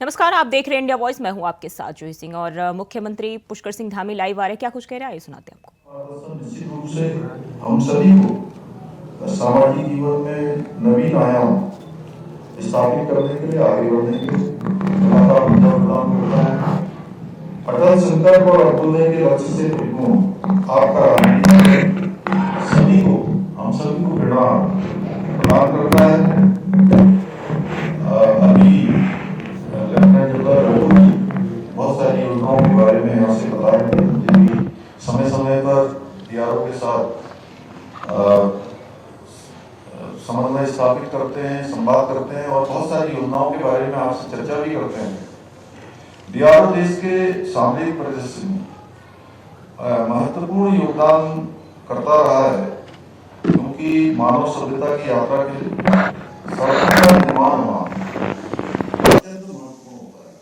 नमस्कार, आप देख रहे हैं इंडिया वॉइस। मैं हूं आपके साथ जूही सिंह और मुख्यमंत्री पुष्कर सिंह धामी लाइव आ रहे हैं। क्या कुछ कह रहे हैं, आइए सुनाते हैं आपको। निश्चित रूप से हम सभी को सामाजिक जीवन में नवीन आयाम स्थापित करने के लिए आगे बढ़ने के लगातार ऊर्जा प्रदान करता है। अटल संकल्प और अंत्योदय के लक्ष्य से परिपूर्ण आपका राजनीति सभी को हम सभी को प्रेरणा प्रदान करता है। अभी लेफ्टिनेंट जनरल रघु जी बहुत सारी योजनाओं के बारे में यहाँ से बता रहे थे। मुझे भी समय समय पर डीआरओ के साथ समन्वय स्थापित करते हैं, संवाद करते हैं और बहुत सारी योजनाओं के बारे में आपसे चर्चा भी करते हैं। डीआरओ देश के सामरिक परिदृश्य में महत्वपूर्ण योगदान करता रहा है, क्योंकि मानव सभ्यता की यात्रा के लिए सड़कों का निर्माण हुआ अत्यंत महत्वपूर्ण होता है।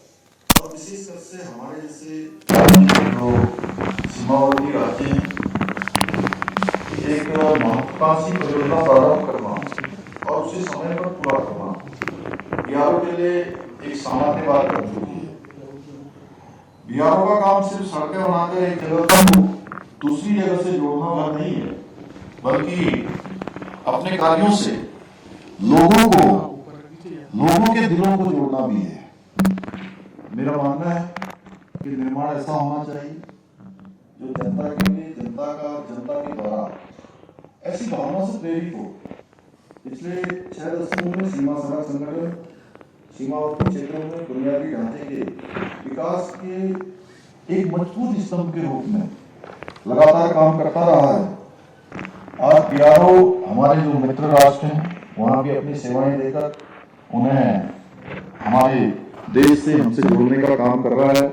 और विशेषकर से हमारे जैसे जो सीमावर्ती राज्य हैं, एक महत्वाकांक्षी परियोजना प्रारंभ करना और उसे समय पर पूरा करना डीआरओ के लिए एक सामान्य बात बन चुकी है। डीआरओ का काम सिर्फ सड़कें बनाकर एक जगह को दूसरी जगह से जोड़ना भर नहीं है, बल्कि अपने कार्यों से लोगों के दिलों को जोड़ना भी है। मेरा मानना है कि निर्माण ऐसा होना चाहिए जो जनता के लिए, जनता के द्वारा ऐसी भावना से प्रेरित हो। पिछले 6 दशकों में सीमा सड़क संगठन सीमावर्ती क्षेत्रों में बुनियादी ढांचे के विकास के एक मजबूत स्तंभ के रूप में लगातार काम करता रहा है। आज डीआरओ हमारे जो मित्र राष्ट्र हैं वहां भी अपनी सेवाएं देकर उन्हें हमारे देश से हमसे जोड़ने का काम कर रहा है।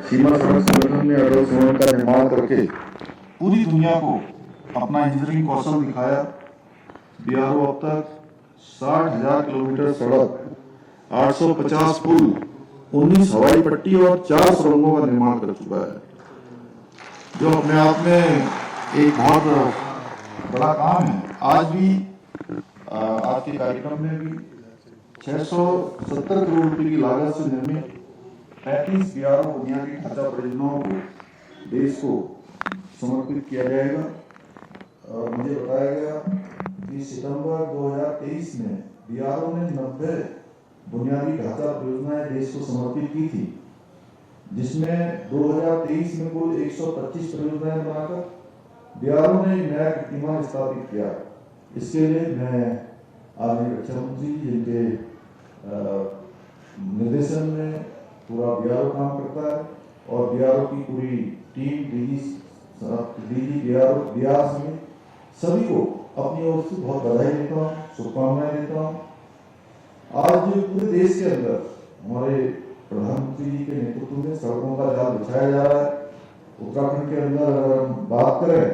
सीमा सड़क संगठन ने अटल संबंध का निर्माण करके पूरी दुनिया को अपना इंजीनियरिंग कौशल दिखाया। डीआरओ अब तक 60,000 किलोमीटर सड़क, 850 पुल, 19 हवाई पट्टी और 4 सुरंगों का निर्माण कर चुका है, जो अपने आप में एक बहुत बड़ा काम है। आज भी आज के कार्यक्रम में भी 670 करोड़ रुपए की लागत से निर्मित 35 डीआरओ बुनियादी ढांचा परियोजनाओं को देश को समर्पित किया जाएगा। मुझे बताया गया कि सितंबर 2023 में डीआरओ ने 90 बुनियादी ढांचा परियोजनाएं देश को समर्पित की थी, जिसमें 2023 में कुल 125 परियोजनाएं बनाकर डीआरओ ने नया कीर्तिमान स्थापित किया। इसके लिए मैं आज रक्षा मंत्री जी जिनके निर्देशन में पूरा डीआरओ काम करता है और डीआरओ की पूरी टीम डीजी डीआर समेत सभी को अपनी ओर से बहुत बधाई देता हूँ, शुभकामनाएं देता हूँ। आज पूरे देश के अंदर हमारे प्रधानमंत्री जी के नेतृत्व में सड़कों का जाल बिछाया जा रहा है। उत्तराखंड के अंदर अगर हम बात करें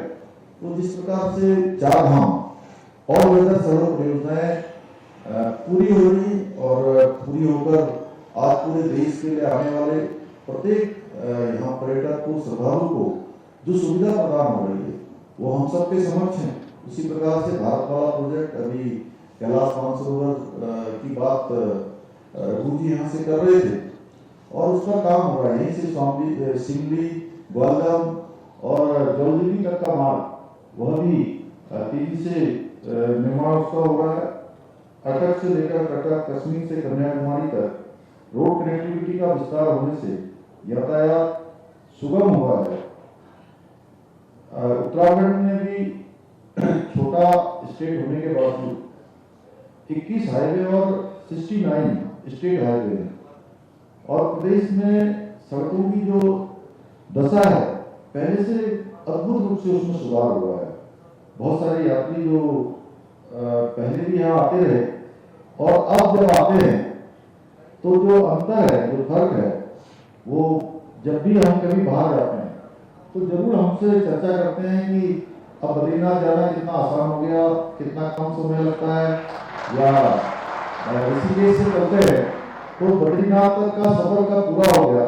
तो जिस प्रकार से 4 धाम और बेहतर सड़क परियोजनाएं पूरी हो रही और पूरी होकर आज पूरे देश के लिए आने वाले प्रत्येक यहाँ पर्यटक को, श्रद्धालु को जो सुविधा प्रदान हो रही है वो हम सबके समक्ष है। उसी प्रकार से भारत वाला प्रोजेक्ट, अभी कैलाश मानसरोवर की बात रघु जी यहाँ से कर रहे थे और उस पर काम हो रहा है। यहीं से सिमली, ग्वालियर और जौलजीबी तक का मार्ग वह भी तेजी से निर्माण उसका हो रहा है। अटक से लेकर कटक, कश्मीर से कन्याकुमारी तक रोड कनेक्टिविटी का विस्तार होने से यातायात सुगम हुआ है। उत्तराखंड में भी छोटा स्टेट होने के बावजूद 21 हाईवे और 69 स्टेट हाईवे हैं और प्रदेश में सड़कों की जो दशा है पहले से अद्भुत रूप से उसमें सुधार हुआ है। बहुत सारे यात्री जो पहले भी यहाँ आते रहे और अब जब आते हैं तो जो अंतर है, जो फर्क है, वो जब भी हम कभी बाहर जाते हैं तो जरूर हमसे चर्चा करते हैं कि अब बद्रीनाथ जाना कितना आसान हो गया, कितना कम समय लगता है, या ऋषिकेश से चलते हैं तो बद्रीनाथ का सफर का पूरा हो गया,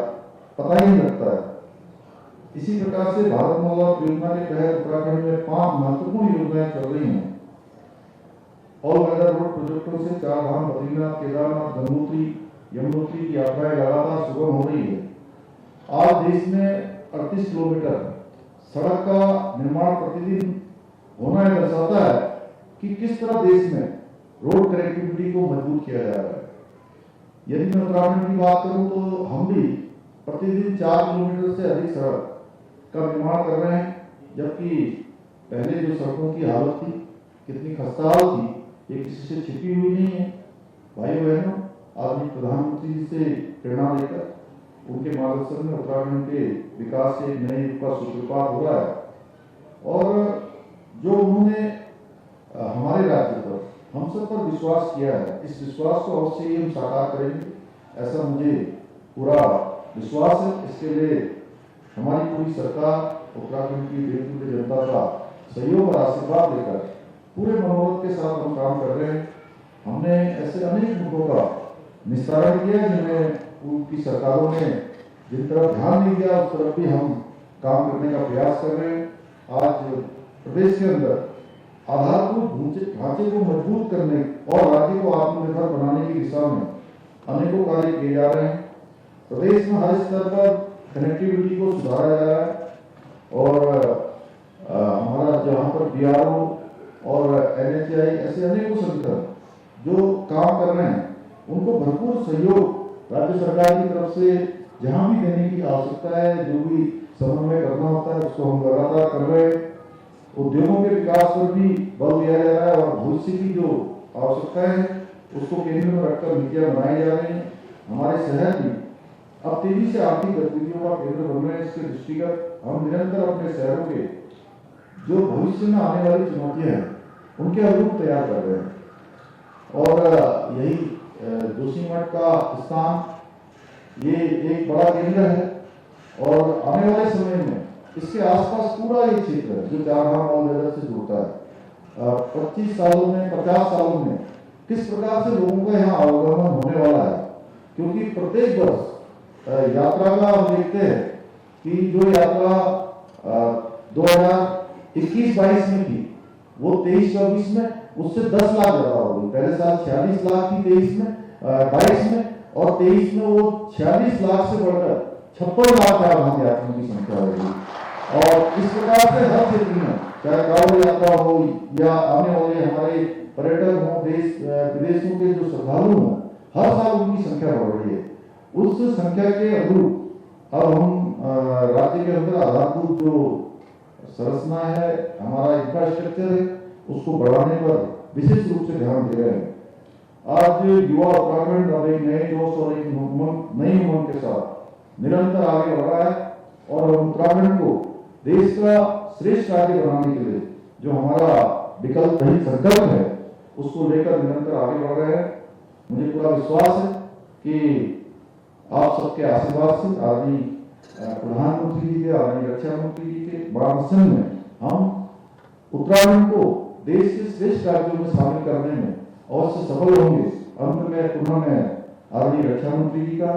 पता ही नहीं लगता है। इसी प्रकार से भारत माला योजना के तहत उत्तराखंड में 5 महत्वपूर्ण योजनाएं चल रही हैं। ऑल वेदर रोड प्रोजेक्टों से 4 धाम, बद्रीनाथ, केदारनाथ, गंगोत्री यमुनोत्री की यात्राएं लगातार सुगम हो रही है। आज देश में 38 किलोमीटर सड़क का निर्माण प्रतिदिन होना यह दर्शाता है कि किस तरह देश में रोड कनेक्टिविटी को मजबूत किया जा रहा है। यदि मैं उत्तराखंड की बात करूं तो हम भी प्रतिदिन 4 किलोमीटर से अधिक सड़क का निर्माण कर रहे हैं, जबकि पहले जो सड़कों की हालत थी, कितनी खस्ताहाल थी, ये किसी से छिपी हुई नहीं है। भाई बहनों, आदरणीय प्रधानमंत्री जी से प्रेरणा लेकर उनके मार्गदर्शन में उत्तराखंड के विकास के नए युग का सूत्रपात हो रहा है और जो उन्होंने हमारे राज्य पर, हम सब पर विश्वास किया है, इस विश्वास को अवश्य ही हम साकार करेंगे, ऐसा मुझे पूरा विश्वास है। इसके लिए हमारी पूरी सरकार, उत्तराखंड की देशभर जनता का सहयोग और आशीर्वाद लेकर पूरे मनोबल के साथ हम काम कर रहे हैं। हमने ऐसे अनेक मुद्दों का निस्तारण किया जिनमें उनकी सरकारों ने जिन तरफ ध्यान नहीं दिया, उस तरफ भी हम काम करने का प्रयास कर रहे हैं। आज प्रदेश के अंदर आधारभूत ढांचे को मजबूत करने और राज्य को आत्मनिर्भर बनाने की दिशा में अनेकों कार्य किए जा रहे हैं। प्रदेश में हर स्तर पर कनेक्टिविटी को सुधारा जा रहा है और हमारा जहाँ पर BRO और NHAI ऐसे अनेकों संगठन जो काम कर रहे हैं, उनको भरपूर सहयोग राज्य सरकार की तरफ से जहां भी देने की आवश्यकता है, जो भी समन्वय करना होता है, उसको हम लगातार कर रहे हैं। उद्योगों के विकास पर भी बल दिया जा रहा है और भविष्य की जो आवश्यकता है उसको केंद्र में रखकर नीतियां बनाई जा रही हैं। हमारे शहर भी अब तेजी से आर्थिक गतिविधियों का केंद्र बन रहे हैं। इसके दृष्टिगत हम निरंतर अपने शहरों के जो भविष्य में आने वाली चुनौतियां हैं उनके अनुरूप तैयार कर रहे हैं और यही जोशीमठ का स्थान ये एक बड़ा केंद्र है और आने वाले समय में इसके आसपास पूरा ये क्षेत्र है जो चारधाम ऑल वेदर से जुड़ता है। 25 सालों में, 50 सालों में किस प्रकार से लोगों का यहाँ आवागमन होने वाला है, क्योंकि प्रत्येक वर्ष यात्रा का हम देखते हैं कि जो यात्रा 2021-22 में थी वो 23-24 में उससे 10 लाख ज्यादा हो गई। पहले साल 46 लाख थी 22 में और 23 में वो 46 लाख से बढ़कर 56 लाख चारधाम यात्रियों की संख्या हो गई। और इस प्रकार से हर क्षेत्र में, चाहे कांवड़ यात्रा हो या आने वाले हमारे पर्यटक हो, देश विदेशों के जो श्रद्धालु हो, हर साल उनकी संख्या बढ़ रही है। उस संख्या के अनुरूप अब हम राज्य के अंदर आधारभूत जो संरचना है, हमारा इंफ्रास्ट्रक्चर है, उसको बढ़ाने पर विशेष रूप से ध्यान दे रहे हैं। आज युवा उत्तराखंड अब एक नए जोश और एक नई उमंग के साथ निरंतर आगे बढ़ रहा है और हम उत्तराखंड को देश का श्रेष्ठ राज्य बनाने के लिए जो हमारा विकल्प नहीं संकल्प है उसको लेकर निरंतर आगे बढ़ रहे हैं। मुझे पूरा विश्वास है कि आप सबके आशीर्वाद से आदरणीय प्रधानमंत्री जी के, आदरणीय रक्षा मंत्री जी के मार्गदर्शन में हम उत्तराखंड को देश के श्रेष्ठ राज्यों में शामिल करने में अवश्य सफल होंगे। अंत में पुनः मैं आदरणीय रक्षा मंत्री जी का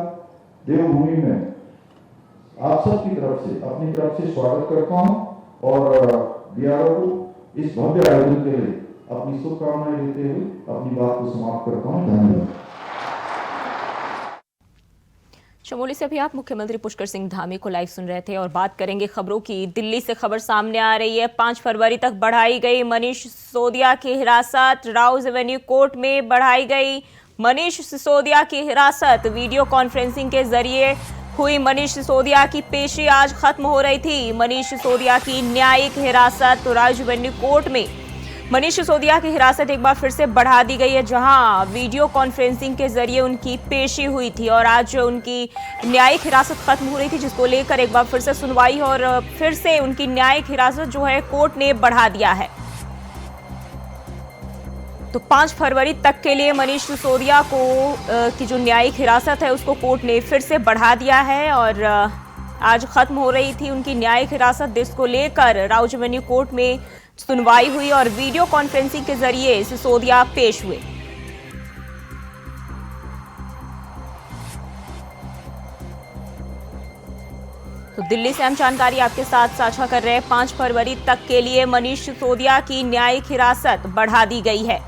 देवभूमि में आप सबकी तरफ से, अपनी तरफ से स्वागत करता हूं और BRO को इस भव्य आयोजन के लिए अपनी शुभकामनाएं देते हुए अपनी बात को समाप्त करता हूं। धन्यवाद। चमोली से भी आप मुख्यमंत्री पुष्कर सिंह धामी को लाइव सुन रहे थे और बात करेंगे खबरों की। दिल्ली से खबर सामने आ रही है, 5 फरवरी तक बढ़ाई गई मनीष सिसोदिया की हिरासत। राउज एवेन्यू कोर्ट में बढ़ाई गई मनीष सिसोदिया की हिरासत। वीडियो कॉन्फ्रेंसिंग के जरिए हुई मनीष सिसोदिया की पेशी आज खत्म हो रही थी। मनीष सिसोदिया की न्यायिक हिरासत राउज एवेन्यू कोर्ट में मनीष सिसोदिया की हिरासत एक बार फिर से बढ़ा दी गई है, जहां वीडियो कॉन्फ्रेंसिंग के जरिए उनकी पेशी हुई थी और आज उनकी न्यायिक हिरासत खत्म हो रही थी, जिसको लेकर एक बार फिर से सुनवाई और फिर से उनकी न्यायिक हिरासत जो है कोर्ट ने बढ़ा दिया है। तो 5 फरवरी तक के लिए मनीष सिसोदिया को की जो न्यायिक हिरासत है उसको कोर्ट ने फिर से बढ़ा दिया है और आज खत्म हो रही थी उनकी न्यायिक हिरासत, जिसको लेकर राउज एवेन्यू कोर्ट में सुनवाई हुई और वीडियो कॉन्फ्रेंसिंग के जरिए सिसोदिया पेश हुए। तो दिल्ली से हम जानकारी आपके साथ साझा कर रहे हैं। 5 फरवरी तक के लिए मनीष सिसोदिया की न्यायिक हिरासत बढ़ा दी गई है।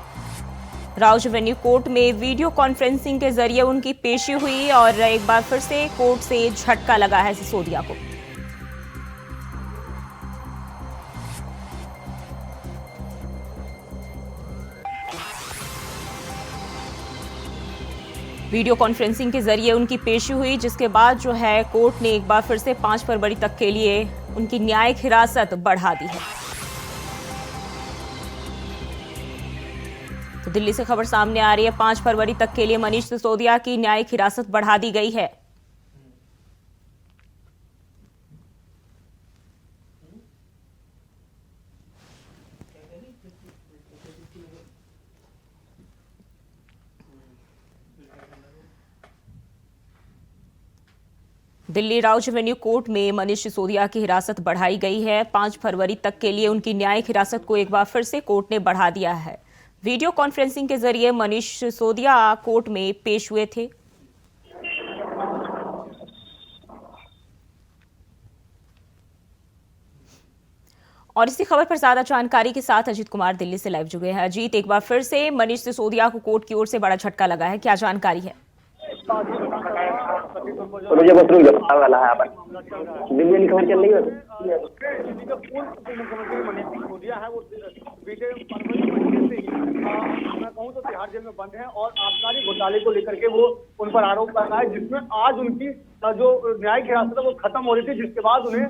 राउज एवेन्यू कोर्ट में वीडियो कॉन्फ्रेंसिंग के जरिए उनकी पेशी हुई और एक बार फिर से कोर्ट से झटका लगा है सिसोदिया को। वीडियो कॉन्फ्रेंसिंग के जरिए उनकी पेशी हुई, जिसके बाद जो है कोर्ट ने एक बार फिर से 5 फरवरी तक के लिए उनकी न्यायिक हिरासत बढ़ा दी है। तो दिल्ली से खबर सामने आ रही है, 5 फरवरी तक के लिए मनीष सिसोदिया की न्यायिक हिरासत बढ़ा दी गई है। दिल्ली राउज एवेन्यू कोर्ट में मनीष सिसोदिया की हिरासत बढ़ाई गई है। 5 फरवरी तक के लिए उनकी न्यायिक हिरासत को एक बार फिर से कोर्ट ने बढ़ा दिया है। वीडियो कॉन्फ्रेंसिंग के जरिए मनीष सिसोदिया कोर्ट में पेश हुए थे। और इसी खबर पर ज्यादा जानकारी के साथ अजीत कुमार दिल्ली से लाइव जुड़े हैं। अजीत, एक बार फिर से मनीष सिसोदिया को कोर्ट की ओर से बड़ा झटका लगा है, क्या जानकारी है? मुझे बस वाला है दिल्ली वाली खबर चल रही है। मुख्यमंत्री मनीष सिसोदिया है वो बीते फरवरी से मैं कहूँ तो तिहाड़ जेल में बंद है और आबकारी घोटाले को लेकर के वो उन पर आरोप लगा है, जिसमें आज उनकी जो न्यायिक हिरासत है वो खत्म हो रही थी, जिसके बाद उन्हें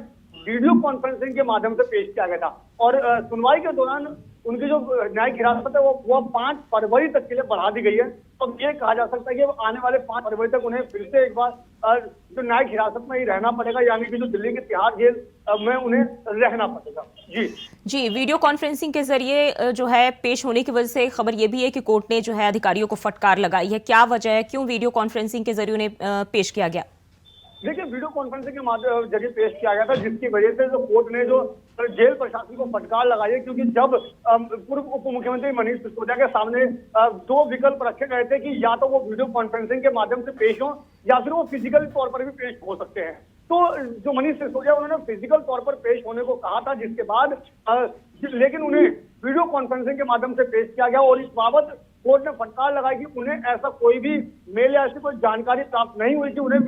वीडियो कॉन्फ्रेंसिंग के माध्यम से पेश किया गया था। और सुनवाई के दौरान उनकी जो न्यायिक हिरासत है वो 5 फरवरी तक के लिए बढ़ा दी गई है। तो ये कहा जा सकता है कि आने वाले 5 फरवरी तक उन्हें फिर से एक बार जो न्यायिक हिरासत में ही रहना पड़ेगा, यानी कि जो दिल्ली के तिहाड़ जेल में उन्हें रहना पड़ेगा। जी, वीडियो कॉन्फ्रेंसिंग के जरिए जो है पेश होने की वजह से खबर ये भी है कि कोर्ट ने जो है अधिकारियों को फटकार लगाई है। क्या वजह है, क्यों वीडियो कॉन्फ्रेंसिंग के जरिए उन्हें पेश किया गया? देखिए, वीडियो कॉन्फ्रेंसिंग के माध्यम जरिए पेश किया गया था, जिसकी वजह से जो कोर्ट ने जो जेल प्रशासन को फटकार लगाई है, क्योंकि जब पूर्व उप मुख्यमंत्री मनीष सिसोदिया के सामने 2 विकल्प रखे गए थे कि या तो वो वीडियो कॉन्फ्रेंसिंग के माध्यम से पेश हो या फिर वो फिजिकल तौर पर भी पेश हो सकते हैं। तो जो मनीष सिसोदिया उन्होंने फिजिकल तौर पर पेश होने को कहा था, जिसके बाद लेकिन उन्हें वीडियो कॉन्फ्रेंसिंग के माध्यम से पेश किया गया और इस बाबत कोर्ट ने फटकार लगाई कि उन्हें ऐसा कोई भी मेल या ऐसी कोई जानकारी प्राप्त नहीं हुई कि उन्हें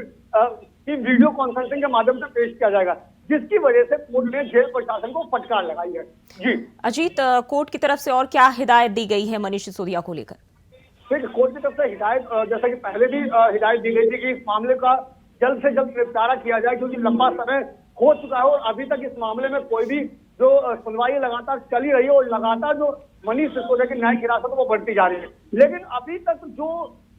कि वीडियो कॉन्फ्रेंसिंग के माध्यम से पेश किया जाएगा, जिसकी वजह से कोर्ट ने जेल प्रशासन को फटकार लगाई है। जी अजीत, कोर्ट की तरफ से और क्या हिदायत दी गई है मनीष सिसोदिया को लेकर? फिर कोर्ट की तरफ से हिदायत, जैसा कि पहले भी हिदायत दी गई थी कि इस मामले का जल्द से जल्द निपटारा किया जाए, क्योंकि लंबा समय हो चुका है और अभी तक इस मामले में कोई भी जो सुनवाई लगातार चली रही है और लगातार जो मनीष सिसोदिया की न्यायिक हिरासत वो बढ़ती जा रही है। लेकिन अभी तक जो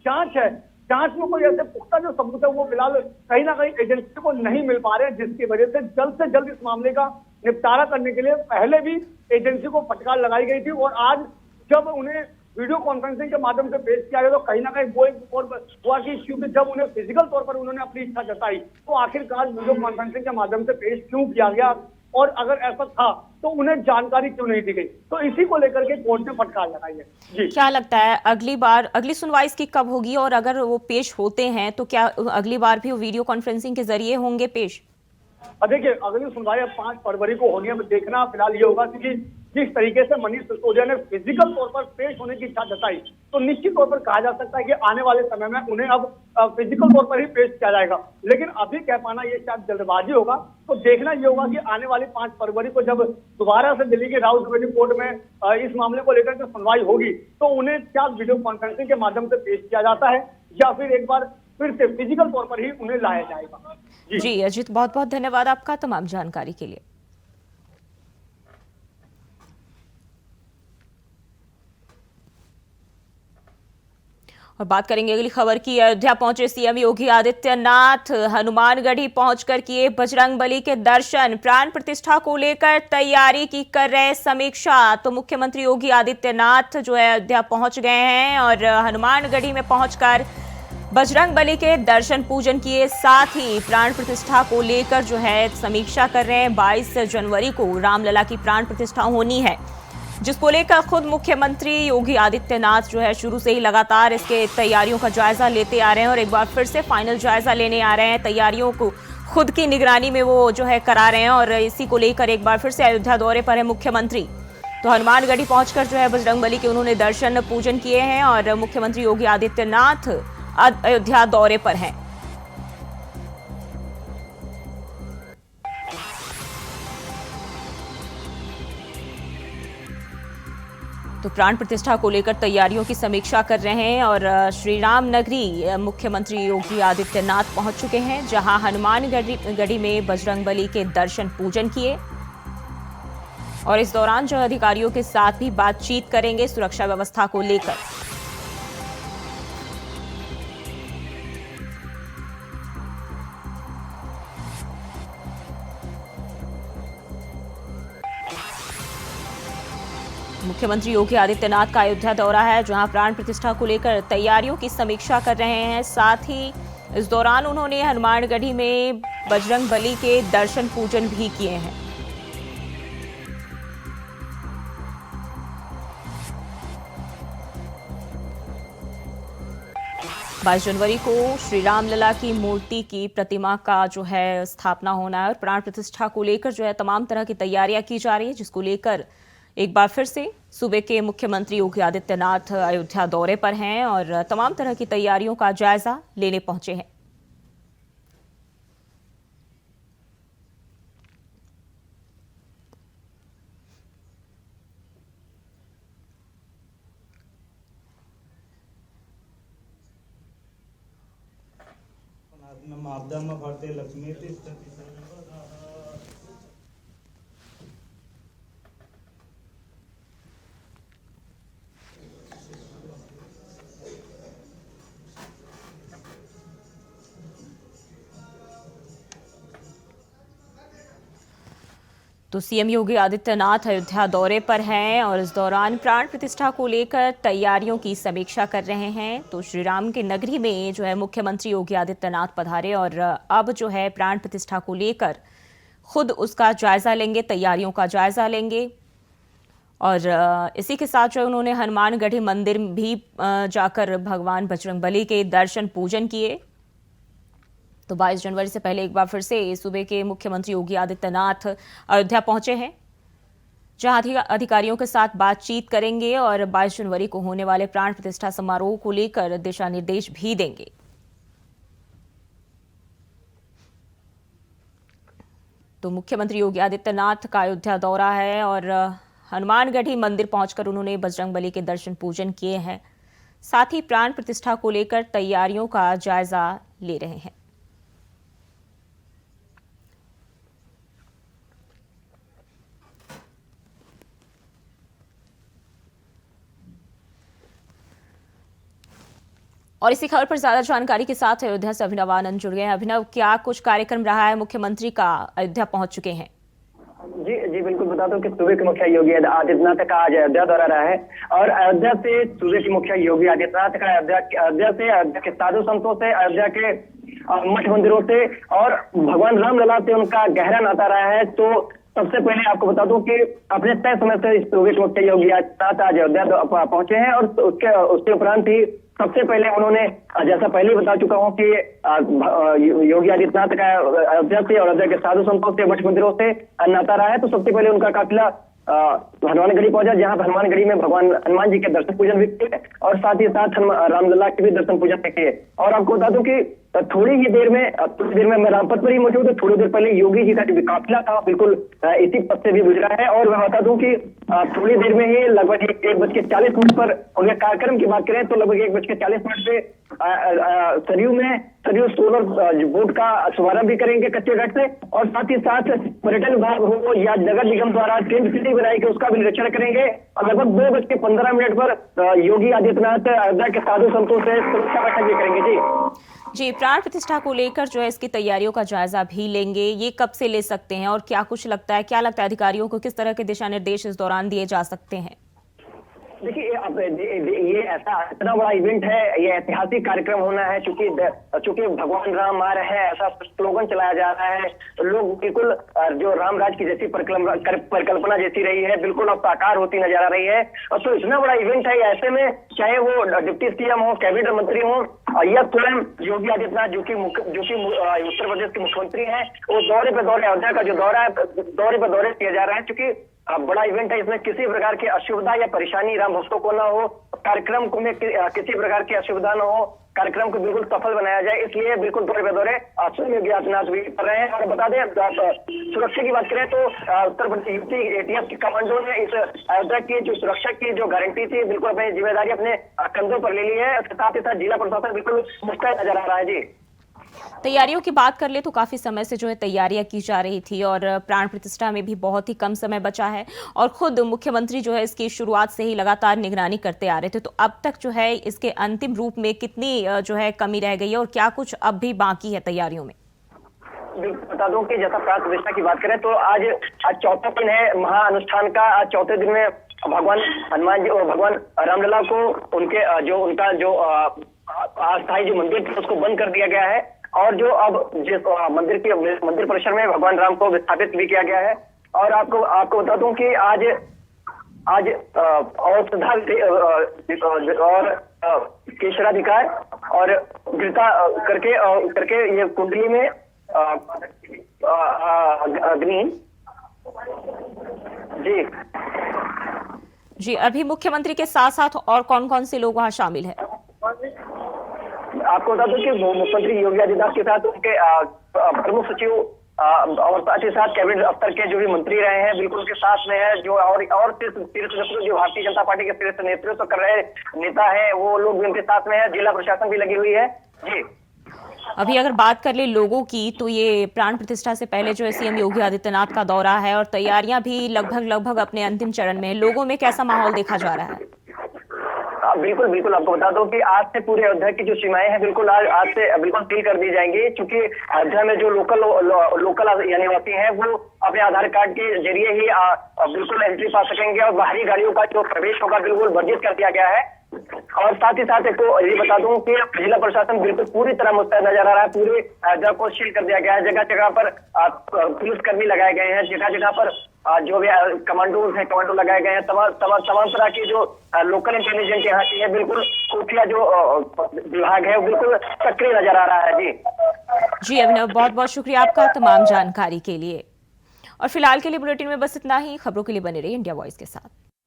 जांच है, जांच में कोई ऐसे पुख्ता जो सबूत है वो फिलहाल कहीं ना कहीं एजेंसी को नहीं मिल पा रहे हैं, जिसकी वजह से जल्द इस मामले का निपटारा करने के लिए पहले भी एजेंसी को फटकार लगाई गई थी। और आज जब उन्हें वीडियो कॉन्फ्रेंसिंग के माध्यम से पेश किया गया तो कहीं ना कहीं वो एक और हुआ कि क्योंकि जब उन्हें फिजिकल तौर पर उन्होंने अपनी इच्छा जताई तो आखिरकार वीडियो कॉन्फ्रेंसिंग के माध्यम से पेश क्यों किया गया और अगर ऐसा था तो उन्हें जानकारी क्यों नहीं दी गई। तो इसी को लेकर के कोर्ट ने फटकार लगाई है। जी, क्या लगता है अगली सुनवाई इसकी कब होगी, और अगर वो पेश होते हैं तो क्या अगली बार भी वो वीडियो कॉन्फ्रेंसिंग के जरिए होंगे पेश? देखिए, अगली सुनवाई 5 फरवरी को होनी है। देखना फिलहाल ये होगा क्योंकि जिस तरीके से मनीष सिसोदिया ने फिजिकल तौर पर पेश होने की इच्छा जताई तो निश्चित तौर पर कहा जा सकता है कि आने वाले समय में उन्हें अब फिजिकल तौर पर ही पेश किया जाएगा। लेकिन अभी कह पाना ये शायद जल्दबाजी होगा। तो देखना ये होगा कि आने वाली 5 फरवरी को जब दोबारा से दिल्ली के राउज एवेन्यू कोर्ट में इस मामले को लेकर के सुनवाई होगी तो उन्हें क्या वीडियो कॉन्फ्रेंसिंग के माध्यम से पेश किया जाता है या फिर एक बार फिर से फिजिकल तौर पर ही उन्हें लाया जाएगा। जी अजीत, बहुत बहुत धन्यवाद आपका तमाम जानकारी के लिए। और बात करेंगे अगली खबर की। अयोध्या पहुंचे सीएम योगी आदित्यनाथ, हनुमानगढ़ी पहुंचकर किए बजरंगबली के दर्शन, प्राण प्रतिष्ठा को लेकर तैयारी की कर रहे समीक्षा। तो मुख्यमंत्री योगी आदित्यनाथ जो है अयोध्या पहुंच गए हैं और हनुमानगढ़ी में पहुंचकर बजरंगबली के दर्शन पूजन किए, साथ ही प्राण प्रतिष्ठा को लेकर जो है समीक्षा कर रहे हैं। 22 जनवरी को रामलला की प्राण प्रतिष्ठा होनी है, जिसको लेकर खुद मुख्यमंत्री योगी आदित्यनाथ जो है शुरू से ही लगातार इसके तैयारियों का जायजा लेते आ रहे हैं और एक बार फिर से फाइनल जायजा लेने आ रहे हैं। तैयारियों को खुद की निगरानी में वो जो है करा रहे हैं और इसी को लेकर एक बार फिर से अयोध्या दौरे पर है मुख्यमंत्री। तो हनुमानगढ़ी पहुंचकर जो है बजरंगबली के उन्होंने दर्शन पूजन किए हैं और मुख्यमंत्री योगी आदित्यनाथ अयोध्या दौरे पर हैं। तो प्राण प्रतिष्ठा को लेकर तैयारियों की समीक्षा कर रहे हैं और श्री राम नगरी मुख्यमंत्री योगी आदित्यनाथ पहुंच चुके हैं, जहां हनुमानगढ़ी में बजरंगबली के दर्शन पूजन किए और इस दौरान जो अधिकारियों के साथ भी बातचीत करेंगे सुरक्षा व्यवस्था को लेकर। मुख्यमंत्री योगी आदित्यनाथ का अयोध्या दौरा है, जहां प्राण प्रतिष्ठा को लेकर तैयारियों की समीक्षा कर रहे हैं। साथ ही इस दौरान उन्होंने हनुमानगढ़ी में बजरंगबली के दर्शन पूजन भी किए हैं। बाईस जनवरी को श्री रामलला की मूर्ति की प्रतिमा का जो है स्थापना होना है और प्राण प्रतिष्ठा को लेकर जो है तमाम तरह की तैयारियां की जा रही है, जिसको लेकर एक बार फिर से सूबे के मुख्यमंत्री योगी आदित्यनाथ अयोध्या दौरे पर हैं और तमाम तरह की तैयारियों का जायजा लेने पहुंचे हैं। माध्यम भरते लक्ष्मी तो सीएम योगी आदित्यनाथ अयोध्या दौरे पर हैं और इस दौरान प्राण प्रतिष्ठा को लेकर तैयारियों की समीक्षा कर रहे हैं। तो श्री राम की नगरी में जो है मुख्यमंत्री योगी आदित्यनाथ पधारे और अब जो है प्राण प्रतिष्ठा को लेकर खुद उसका जायजा लेंगे, तैयारियों का जायजा लेंगे। और इसी के साथ जो उन्होंने हनुमानगढ़ी मंदिर भी जाकर भगवान बजरंगबली के दर्शन पूजन किए। तो 22 जनवरी से पहले एक बार फिर से सूबे के मुख्यमंत्री योगी आदित्यनाथ अयोध्या पहुंचे हैं, जहां अधिकारियों के साथ बातचीत करेंगे और 22 जनवरी को होने वाले प्राण प्रतिष्ठा समारोह को लेकर दिशा निर्देश भी देंगे। तो मुख्यमंत्री योगी आदित्यनाथ का अयोध्या दौरा है और हनुमानगढ़ी मंदिर पहुंचकर उन्होंने बजरंगबली के दर्शन पूजन किए हैं। साथ ही प्राण प्रतिष्ठा को लेकर तैयारियों का जायजा ले रहे हैं। और इसी खबर पर ज्यादा जानकारी के साथ अयोध्या से अभिनव आनंद जुड़ गए हैं। अभिनव, क्या कुछ कार्यक्रम रहा है? मुख्यमंत्री का अयोध्या पहुंच चुके हैं। जी बिल्कुल बता दूं कि सूबे के मुखिया योगी आदित्यनाथ का आज अयोध्या दौरा रहा है और अयोध्या से सूबे के मुखिया योगी आदित्यनाथ का अयोध्या के साधु संतों से, अयोध्या के मठ मंदिरों से और भगवान रामलला से उनका गहरा नाता रहा है। तो सबसे पहले आपको बता दूं कि अपने तय समय से सूबे के मुखिया योगी आदित्यनाथ आज अयोध्या पहुंचे हैं और उसके उपरांत ही सबसे पहले उन्होंने, जैसा पहले बता चुका हूं कि योगी आदित्यनाथ का अयोध्या से और अयोध्या के साधु संतों से, मठ मंदिरों से नाता रहा है। तो सबसे पहले उनका काफिला हनुमानगढ़ी पहुंचा, जहां हनुमानगढ़ी में भगवान हनुमान जी के दर्शन पूजन भी किए और साथ ही साथ रामलला के भी दर्शन पूजन भी किए। और आपको बता दूं कि थोड़ी देर में मैं रामपथ पर ही मौजूद हूं। थोड़ी देर पहले योगी जी का जो काफिला था बिल्कुल इसी पथ से भी गुजरा है और मैं बता दूं कि थोड़ी देर में ही लगभग 1:40 पर उनके कार्यक्रम की बात करें तो लगभग 1:40 पे सरयू सोलर बोट का शुभारंभ भी करेंगे कच्चे घाट से और साथ ही साथ पर्यटन विभाग हो या नगर निगम द्वारा टेंट सिटी बनाई के उसका भी निरीक्षण करेंगे और लगभग 2:15 पर योगी आदित्यनाथ अयोध्या के साधु संतों से सुरक्षा बैठक भी करेंगे। जी, प्राण प्रतिष्ठा को लेकर जो है इसकी तैयारियों का जायजा भी लेंगे। ये कब से ले सकते हैं और क्या लगता है अधिकारियों को किस तरह के दिशा निर्देश इस दौरान दिए जा सकते हैं? देखिए ये ऐसा इतना बड़ा इवेंट है, ये ऐतिहासिक कार्यक्रम होना है चूंकि भगवान राम आ रहे हैं, ऐसा स्लोगन चलाया जा रहा है। तो लोग बिल्कुल जो राम राज की जैसी परिकल्पना जैसी रही है बिल्कुल अब साकार होती नजर आ रही है। और तो इतना बड़ा इवेंट है, ऐसे में चाहे वो डिप्टी सीएम हो, कैबिनेट मंत्री हो या स्वयं योगी आदित्यनाथ जो कि उत्तर प्रदेश के मुख्यमंत्री हैं, वो दौरे पे दौरे अयोध्या का जो दौरा है दौरे पे दौरे किया जा रहा है। क्योंकि बड़ा इवेंट है, इसमें किसी प्रकार की असुविधा या परेशानी राम भक्तों को ना हो, कार्यक्रम को में किसी प्रकार की असुविधा ना हो, कार्यक्रम को बिल्कुल सफल बनाया जाए, इसलिए बिल्कुल दौरे बदौरे स्वयं योगी आदित्यनाथ भी कर रहे हैं। और बता दें, सुरक्षा की बात करें तो उत्तर प्रदेश यूपी एटीएफ के कमांडो ने इस अयोध्या की जो सुरक्षा की जो गारंटी थी, बिल्कुल अपनी जिम्मेदारी अपने कंधों पर ले ली है। इसके साथ ही साथ जिला प्रशासन बिल्कुल मुस्तैद नजर आ रहा है। जी, तैयारियों की बात कर ले तो काफी समय से जो है तैयारियां की जा रही थी और प्राण प्रतिष्ठा में भी बहुत ही कम समय बचा है और खुद मुख्यमंत्री जो है इसकी शुरुआत से ही लगातार निगरानी करते आ रहे थे। तो अब तक जो है इसके अंतिम रूप में कितनी जो है कमी रह गई है और क्या कुछ अब भी बाकी है तैयारियों में? बता दूं कि जैसा प्राण प्रतिष्ठा की बात करें तो आज चौथा दिन है महाअनुष्ठान का। आज चौथे दिन में भगवान हनुमान जी और भगवान रामलला को उनका जो अस्थायी जो मंदिर था उसको बंद कर दिया गया है और जो अब जिस मंदिर परिसर में भगवान राम को विस्थापित भी किया गया है। और आपको बता दूं कि आज औषधा और केशराधिकार और गीता करके ये कुंडली में अग्नि। जी, अभी मुख्यमंत्री के साथ साथ और कौन कौन से लोग वहां शामिल हैं? आपको बता दूं कि मुख्यमंत्री योगी आदित्यनाथ के साथ उनके प्रमुख सचिव और साथ ही साथ कैबिनेट दफ्तर के जो भी मंत्री रहे हैं बिल्कुल उनके साथ में है। जो और तीर्थ जो भारतीय जनता पार्टी के शीर्ष नेतृत्व कर रहे नेता है वो लोग भी उनके साथ में है। जिला प्रशासन भी लगी हुई है। जी, अभी अगर बात कर ले लोगों की तो ये प्राण प्रतिष्ठा से पहले जो है सीएम योगी आदित्यनाथ का दौरा है और तैयारियां भी लगभग अपने अंतिम चरण में है। लोगों में कैसा माहौल देखा जा रहा है? बिल्कुल आपको बता दो कि आज से पूरे अयोध्या की जो सीमाएं हैं बिल्कुल आज से बिल्कुल सील कर दी जाएंगी, क्योंकि अयोध्या में जो लोकल निवासी हैं वो अपने आधार कार्ड के जरिए ही बिल्कुल एंट्री पा सकेंगे और बाहरी गाड़ियों का जो प्रवेश होगा बिल्कुल वर्जित कर दिया गया है। और साथ ही साथ आपको ये बता दूं कि जिला प्रशासन बिल्कुल पूरी तरह मुस्तैद नजर आ रहा है। पूरे अयोध्या को सील कर दिया गया है। जगह जगह पर पुलिस कर्मी लगाए गए हैं। जगह जगह पर जो भी कमांडो लगाए गए हैं। तमाम तरह की जो लोकल इंटेलिजेंस यहाँ की है, बिल्कुल खुफिया जो विभाग है वो बिल्कुल सक्रिय नजर आ रहा है। जी अभिनव, बहुत बहुत शुक्रिया आपका तमाम जानकारी के लिए। और फिलहाल के लिए बुलेटिन में बस इतना ही। खबरों के लिए बने रहिए इंडिया वॉइस के साथ।